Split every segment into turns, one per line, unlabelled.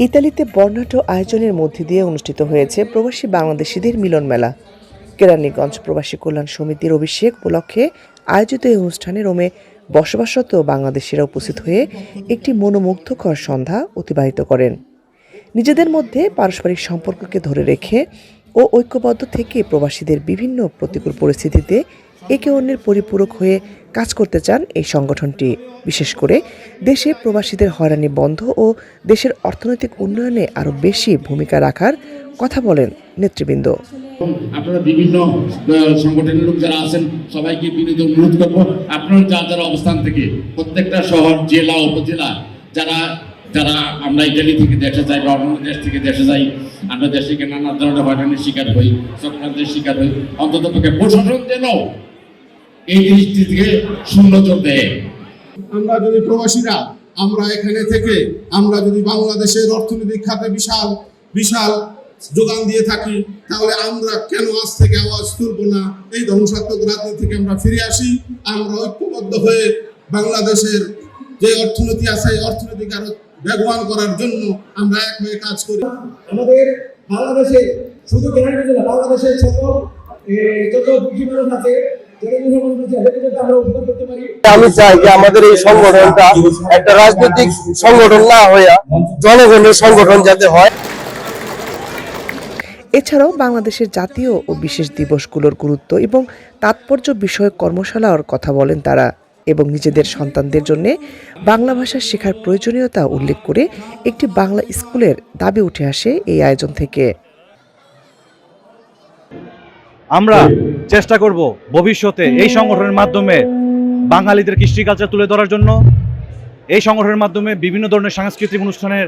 ইতালিতে বর্ণাঢ্য আয়োজনের মধ্যে দিয়ে অনুষ্ঠিত হয়েছে প্রবাসী বাংলাদেশিদের মিলন মেলা। কেরানীগঞ্জ প্রবাসী কল্যাণ সমিতির অভিষেক উপলক্ষে আয়োজিত এই অনুষ্ঠানে রোমে বসবাসরত বাংলাদেশিরা উপস্থিত হয়ে একটি মনোমুগ্ধকর সন্ধ্যা অতিবাহিত করেন। নিজেদের মধ্যে পারস্পরিক সম্পর্ককে ধরে রেখে ও ঐক্যবদ্ধ থেকে প্রবাসীদের বিভিন্ন প্রতিকূল পরিস্থিতিতে একে অন্যের পরিপূরক হয়ে কাজ করতে চান এই সংগঠনটি। বিশেষ করে দেশে প্রবাসীদের হয়রানি বন্ধ ও দেশের অর্থনৈতিক উন্নয়নে আরও বেশি ভূমিকা রাখার কথা বলেন নেতৃবৃন্দ।
আপনারা বিভিন্ন সংগঠনের লোক যারা আছেন সবাইকে বিনীত অনুরোধ করবো, আপনারা যারা অবস্থান থেকে প্রত্যেকটা শহর, জেলা, উপজেলা যারা যারা আমরা ইটালি থেকে দেশে যাই বা অন্য দেশ থেকে দেশে যাই, আমরা দেশে গিয়ে নানা ধরনের হয়রানির শিকার হই, চক্রান্তের শিকার হই, অন্তত পক্ষে প্রশাসন যেন এই জিনিসটি থেকে শূন্য চোখ দেয়।
আমরা যদি প্রবাসীরা আমরা এখানে থেকে আমরা যদি বাংলাদেশের অর্থনৈতিক খাতে বিশাল বিশাল যোগান দিয়ে থাকি, তাহলে আমরা কেন আজ থেকে আওয়াজ তুলব না? এই ধ্বংসাত্মক রাজনীতি থেকে আমরা ফিরে আসি, আমরা ঐক্যবদ্ধ হয়ে বাংলাদেশের যে অর্থনীতি আছে এই অর্থনীতিকে আরো ব্যবহার করার জন্য আমরা এক হয়ে কাজ করি।
আমাদের বাংলাদেশে শুধু কেরানীগঞ্জ না, বাংলাদেশের সকল যত দুঃখী মানুষ আছে,
আমি চাই যে আমাদের এই সংগঠনটা একটা রাজনৈতিক সংগঠন না হয়ে জনগণের সংগঠন যাতে হয়।
এছাড়াও বাংলাদেশের জাতীয় ও বিশেষ দিবসগুলোর গুরুত্ব এবং তাৎপর্য বিষয়ক কর্মশালার কথা বলেন তারা এবং নিজেদের সন্তানদের জন্য বাংলা ভাষা শেখার প্রয়োজনীয়তা উল্লেখ করে একটি বাংলা স্কুলের দাবি উঠে আসে এই আয়োজন থেকে।
আমরা চেষ্টা করব ভবিষ্যতে এই সংগঠনের মাধ্যমে বাঙালিদের কৃষ্টি কালচার তুলে ধরার জন্য, এই সংগঠনের মাধ্যমে বিভিন্ন ধরনের সাংস্কৃতিক অনুষ্ঠানের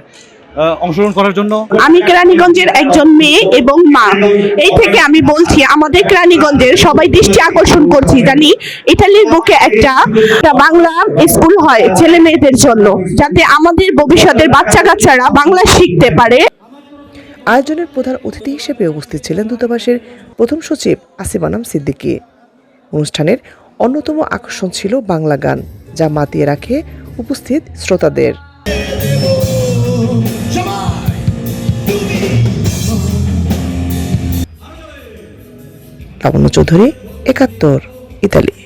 অংশগ্রহণ করার জন্য।
আমি কেরানীগঞ্জের একজন মেয়ে এবং মা, এই থেকে আমি বলছি আমাদের কেরানীগঞ্জের সবাই দৃষ্টি আকর্ষণ করছি জানি ইটালির বুকে একটা বাংলা স্কুল হয় ছেলে মেয়েদের জন্য, যাতে আমাদের ভবিষ্যতের বাচ্চা কাচ্চারা বাংলা শিখতে পারে।
আয়োজনের প্রধান অতিথি হিসেবে উপস্থিত ছিলেন দূতাবাসের প্রথম সচিব আসিফ সিদ্দিকী। অনুষ্ঠানের অন্যতম আকর্ষণ ছিল বাংলা গান, যা মাতিয়ে রাখে উপস্থিত শ্রোতাদের। লাবণ্য চৌধুরী, ৭১, ইতালি।